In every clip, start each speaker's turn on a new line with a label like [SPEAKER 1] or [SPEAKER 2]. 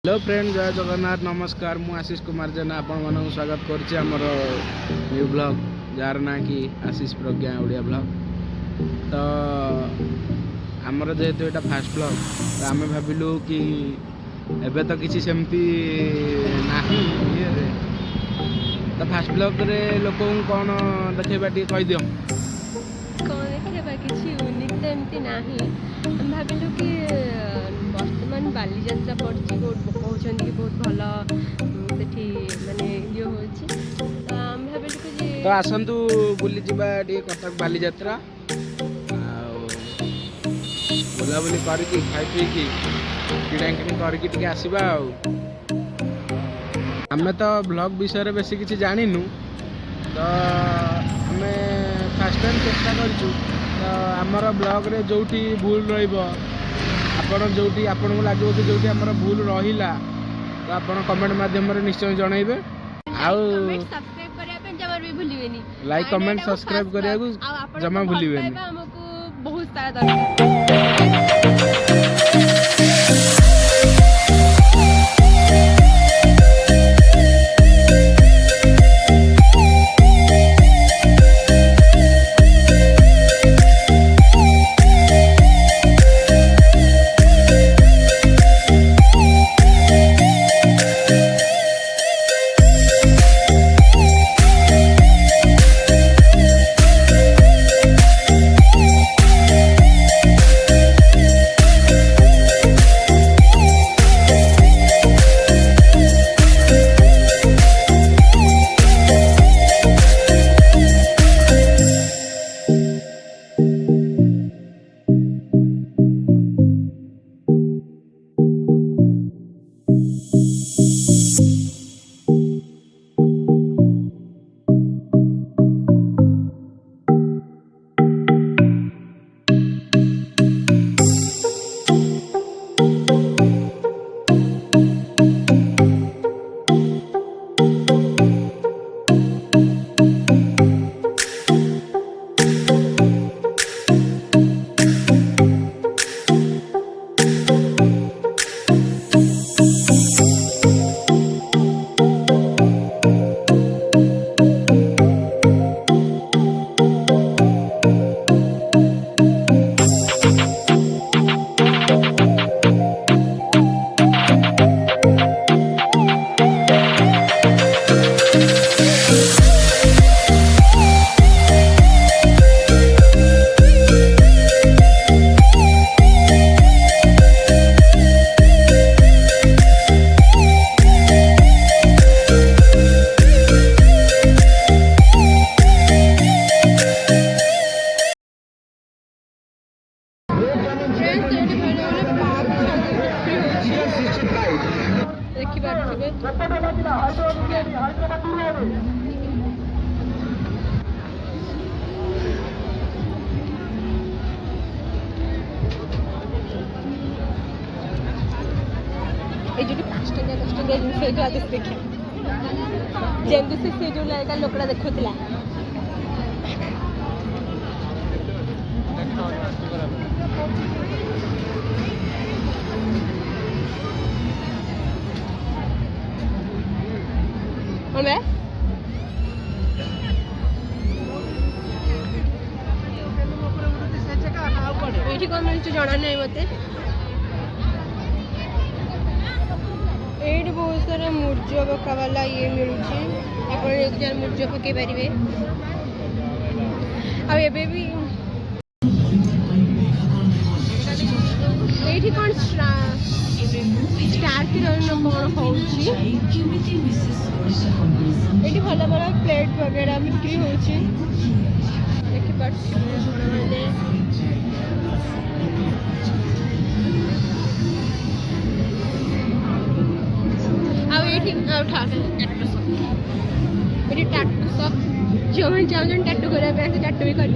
[SPEAKER 1] Hello friend, जय जगन्नाथ, नमस्कार। मु आशीष कुमार जेना आपण मानक स्वागत करछि हमर न्यू ब्लॉग जार ना कि आशीष प्रज्ञा ओडिया ब्लॉग। तो हमर जेहेतु एटा फास्ट ब्लॉग, तो आमे भाबिलु कि एबे तो किछि सेमती नाही ये तो फास्ट ब्लॉग रे लोकों कोन देखेबा टी कहि दियो।
[SPEAKER 2] कौन देखा किसी यूनिक तो एमती नाही। हम भाविलु कि वर्तमान बालीजात्रा पड़छि, कहउछन कि बहुत भल सेठी माने ये होछि। हम भाविलु कि
[SPEAKER 1] तो आसंतु बुली जिबा टी कटक बालीजात्रा आ बुला बुली करके खाई पी की किडा किनी करके टिके आसीबा। आमे तो ब्लॉग विषय रे बेसी किछि जानिनु, तो आमे फास्ट टाइम चेष्टा करछु। तो आमर ब्लॉग रे जोठी भूल रहिबो, आपण जोठी आपण को लागो कि जोठी हमर भूल रहिला, तो आपण कमेंट माध्यम रे निश्चय जणाइबे। आउ
[SPEAKER 2] सब्सक्राइब करिया पे जमा भी भूलिबेनी,
[SPEAKER 1] लाइक कमेंट सब्सक्राइब करिया को जमा भूलिबेनी।
[SPEAKER 2] हमको बहुत सारा दरकार। जिनसे से जो लड़का लोकड़ा देखुला ये कौन मिलूँ जना नहीं मत। ये बहुत सारा मूर्ज पकावाला ये मिलूँ, आप मूर्ज पकई पारे। आबे भी ये कौन स्टार किरण कौन हो भल भल प्लेट वगैरह बिक्री हो टाटू सप जो मैंने चाहूँ टाटू कराया टाटू भी कर।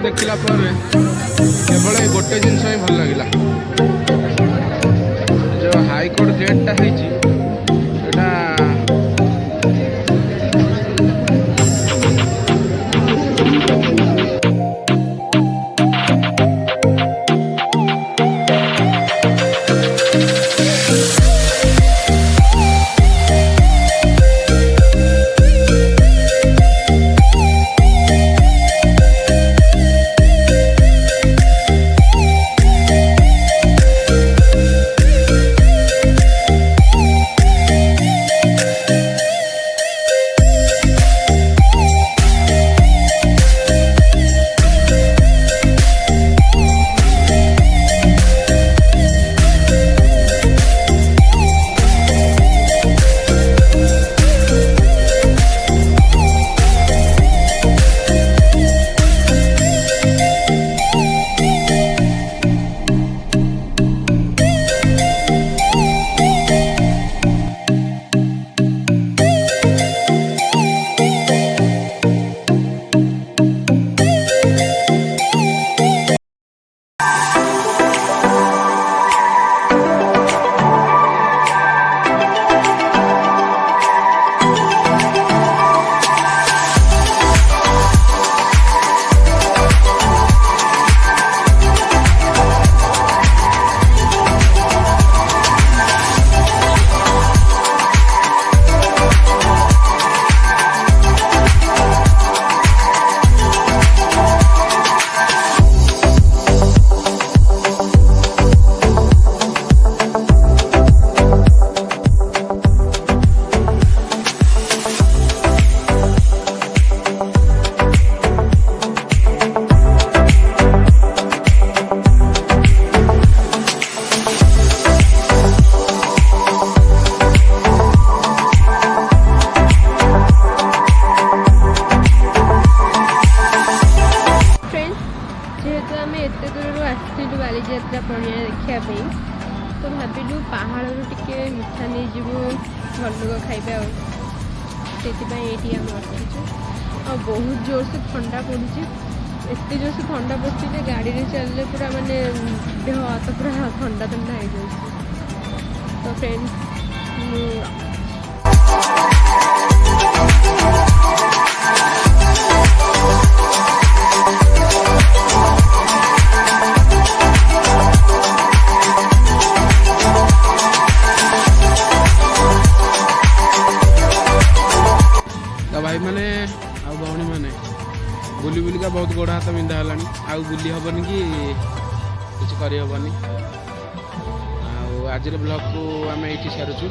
[SPEAKER 1] देखला पर केवल ये गोटे जिनस ही भल लगे जो हाईकोर्ट गेटा है
[SPEAKER 2] बालीजात्रा पड़िया देखापी तो भाविलु पहाड़ टे मिठा नहीं जीवु घर लोग खाइबे से आसीचु आ बहुत जोर से ठंडा पड़ी एत जोर से ठंडा पड़े गाड़ी में चलने पूरा माने देह हाथ पूरा ठंडा ठंडा हो जाए तो फ्रेंड्स
[SPEAKER 1] भाई मैंने आ भौणी मैंने बुली बुलिका बहुत गोड़ हाथ बिंधा है आउ बुली हेनी कि किसी करहबनी आज ब्लॉग को आम ये सारुचु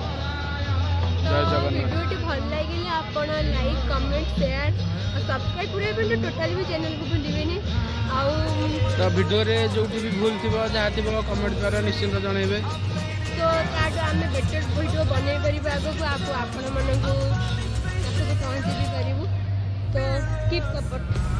[SPEAKER 1] जय जगन्नाथ
[SPEAKER 2] भल लगे आप लाइक कमेंट शेयर और सब्सक्राइब पूरे टोटाली भी चैनल को भूलिए
[SPEAKER 1] तो वीडियो रे जो भी भूल थी जहाँ थी कमेंट द्वारा निश्चिंत जनइबे
[SPEAKER 2] तो आम बेटर वीडियो बनई पार आगे आपण मानक पहुँची भी करूँ तो कीप सपोर्ट।